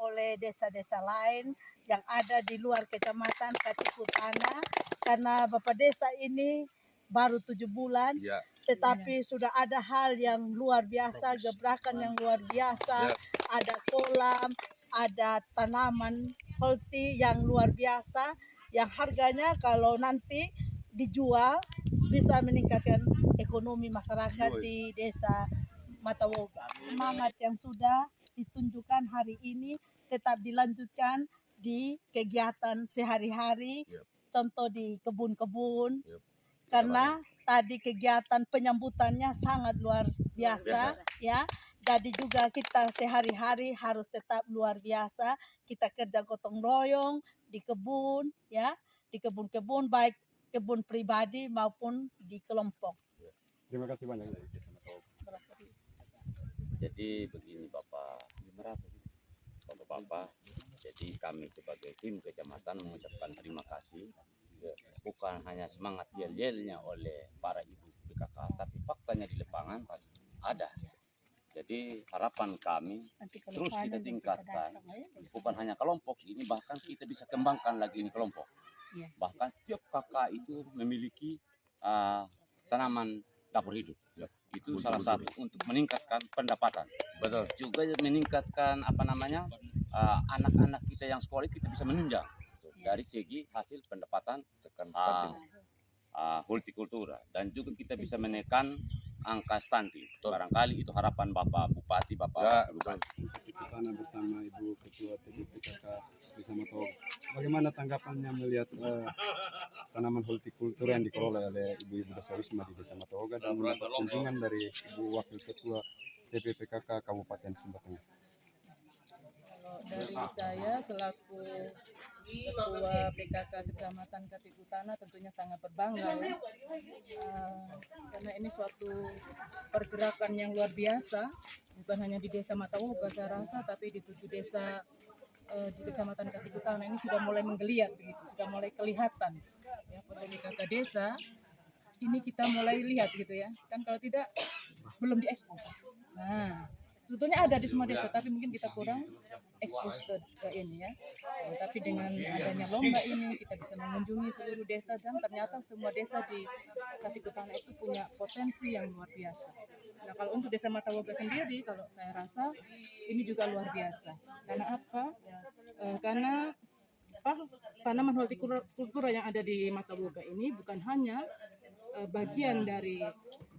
oleh desa-desa lain yang ada di luar Kecamatan Katikutana, karena Bapak Desa ini baru 7 bulan, tetapi sudah ada hal yang luar biasa, gebrakan yang luar biasa, ada kolam, ada tanaman holti yang luar biasa, yang harganya kalau nanti dijual bisa meningkatkan ekonomi masyarakat di desa Matawoga. Semangat yang sudah ditunjukkan hari ini tetap dilanjutkan di kegiatan sehari-hari, contoh di kebun-kebun, karena tadi kegiatan penyambutannya sangat luar biasa, ya. Jadi juga kita sehari-hari harus tetap luar biasa, kita kerja gotong royong di kebun, ya, di kebun-kebun, baik kebun pribadi maupun di kelompok. Terima kasih banyak. Jadi begini Bapak, jadi kami sebagai tim kecamatan mengucapkan terima kasih, bukan hanya semangat yel-yelnya oleh para ibu PKK, tapi faktanya di lapangan ada. Jadi harapan kami terus kita tingkatkan, bukan hanya kelompok ini, bahkan kita bisa kembangkan lagi ini kelompok. Bahkan setiap kakak itu memiliki tanaman dapur hidup. Itu salah satu untuk meningkatkan pendapatan. Betul. Juga meningkatkan anak-anak kita yang sekolah kita bisa menunjang dari segi hasil pendapatan hortikultura, dan juga kita bisa menekan angka stunting. Barangkali itu harapan Bapak Bupati, Bapak Tanah bersama Ibu Ketua TPPKK Desa Matawoga. Bagaimana tanggapannya melihat tanaman hortikultura yang dikelola oleh Ibu Dasawisma di Desa Matawoga dan mendapat kunjungan dari Ibu Wakil Ketua TPPKK Kabupaten Sumba Tengah? Kalau dari saya selaku Ketua PKK Kecamatan Katikutana tentunya sangat berbangga, karena ini suatu pergerakan yang luar biasa, bukan hanya di Desa Matawoga saya rasa, tapi di 7 desa di Kecamatan Katikutana ini sudah mulai menggeliat begitu, sudah mulai kelihatan. Ya, pada PKK desa ini kita mulai lihat gitu ya, kan kalau tidak belum diekspos. Nah, sebetulnya ada di semua desa, tapi mungkin kita kurang ekspos ke ini ya. Tapi dengan adanya lomba ini kita bisa mengunjungi seluruh desa, dan ternyata semua desa di Katikutana itu punya potensi yang luar biasa. Nah, kalau untuk Desa Matawoga sendiri, kalau saya rasa ini juga luar biasa. Karena apa? Karena tanaman hortikultura yang ada di Matawoga ini bukan hanya bagian dari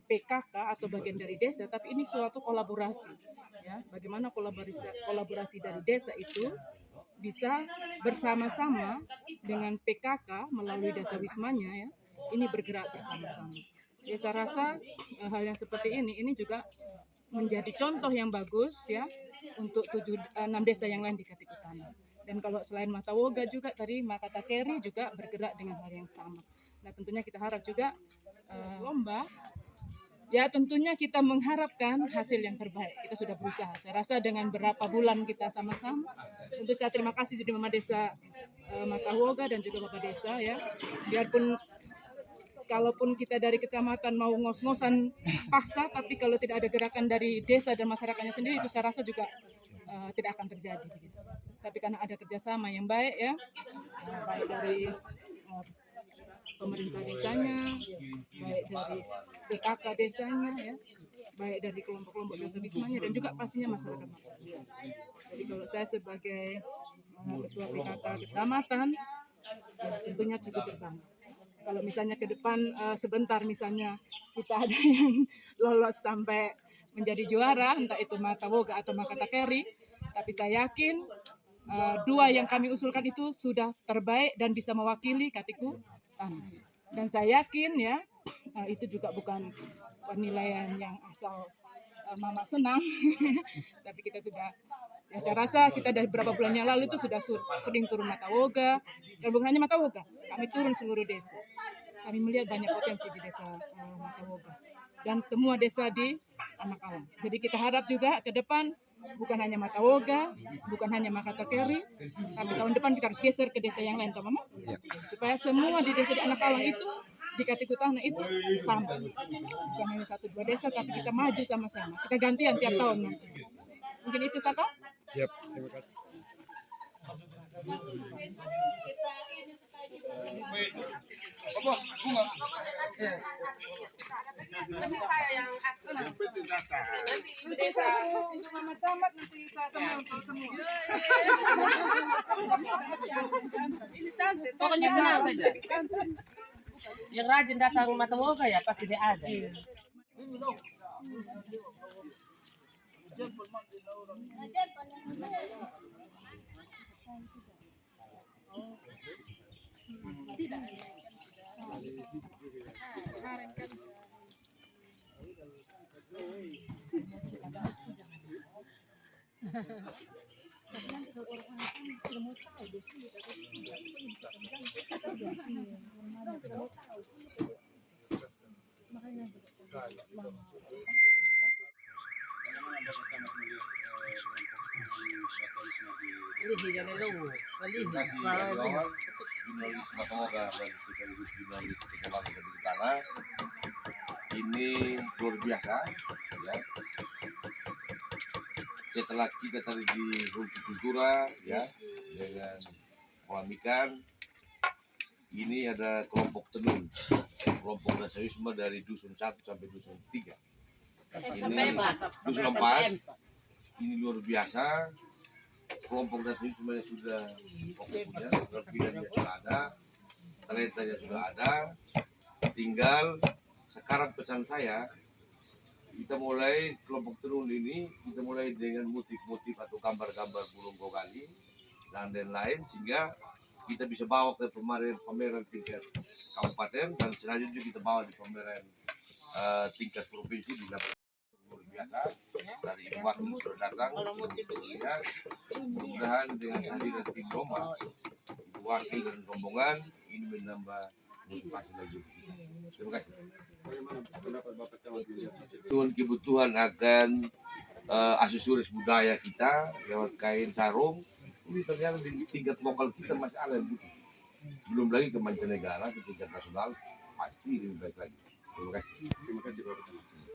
PKK atau bagian dari desa, tapi ini suatu kolaborasi. Ya, bagaimana kolaborasi dari desa itu bisa bersama-sama dengan PKK melalui Desa Wismanya, ya, ini bergerak bersama-sama. Ya, saya rasa hal yang seperti ini juga menjadi contoh yang bagus ya untuk 6 desa yang lain di Katikutana. Dan kalau selain Matawoga juga tadi Makatakeri juga bergerak dengan hal yang sama. Nah, tentunya kita harap juga lomba, ya tentunya kita mengharapkan hasil yang terbaik. Kita sudah berusaha. Saya rasa dengan berapa bulan kita sama-sama. Tentu saya terima kasih juga Mama Desa Matawoga dan juga Bapak Desa ya. Biarpun kalaupun kita dari kecamatan mau ngos-ngosan paksa, tapi kalau tidak ada gerakan dari desa dan masyarakatnya sendiri, itu saya rasa juga tidak akan terjadi begitu. Tapi karena ada kerjasama yang baik ya, baik dari pemerintah desanya, baik dari PKK desanya ya, baik dari kelompok-kelompok desa wismanya, dan juga pastinya masyarakat. Jadi kalau saya sebagai ketua PKK kecamatan, ya tentunya cukup berbangga. Kalau misalnya ke depan sebentar misalnya kita ada yang lolos sampai menjadi juara, entah itu Matawoga atau Makatakeri, tapi saya yakin 2 yang kami usulkan itu sudah terbaik dan bisa mewakili Katikutana. Dan saya yakin ya itu juga bukan penilaian yang asal Mama senang, tapi kita sudah, ya saya rasa kita dari beberapa bulan yang lalu itu sudah sering turun Matawoga, dan bukan hanya Matawoga, kami turun seluruh desa. Kami melihat banyak potensi di desa Matawoga dan semua desa di Anak Alam. Jadi kita harap juga ke depan bukan hanya Matawoga, bukan hanya Makatakeri, tapi tahun depan kita harus geser ke desa yang lain, toh Mama? Supaya semua di desa di Anak Alam itu, di Katikutana itu sama. Bukan hanya 1-2 desa, tapi kita maju sama-sama. Kita gantian tiap tahun nanti. Mungkin itu, Saka? Siap, terima kasih. Nanti saya yang nanti ibu desa untuk Mama Camat nanti saya sama untuk semua. Pokoknya tenang saja. Yang rajin datang rumah Tawoga ya pasti dia ada. Jurnalis Matoga dan sekaligus jurnalis Kecamatan Ketik Utara ini luar biasa ya. Setelah kita tadi di Hortikultura ya dengan kolam ikan, ini ada kelompok tenun, kelompok Dasawisma dari dusun 1 sampai dusun 3. Ini dusun 4 ini luar biasa. Kelompok Dasawisma yang sudah fokusnya, terpidanya sudah ada, talentanya sudah ada. Tinggal sekarang pesan saya, kita mulai kelompok tenun ini, kita mulai dengan motif-motif atau gambar-gambar burung gogali dan lain-lain, sehingga kita bisa bawa ke pameran tingkat kabupaten dan selanjutnya kita bawa di pameran tingkat provinsi di luar biasa. Dari Ibu Wakil sudah datang ya, mudah-mudahan dengan hadiran tim Roma, Ibu Wakil dan rombongan ini menambah motivasi bagi kita. Terima kasih. Bagaimana pendapat Bapak Camat melihat hasil? Dengan kebutuhan akan aksesoris budaya kita lewat kain sarung, ini ternyata di tingkat lokal kita masih ada yang butuh. Belum lagi ke mancanegara, ke tingkat nasional pasti lebih baik lagi. Terima kasih. Terima kasih Bapak Camat.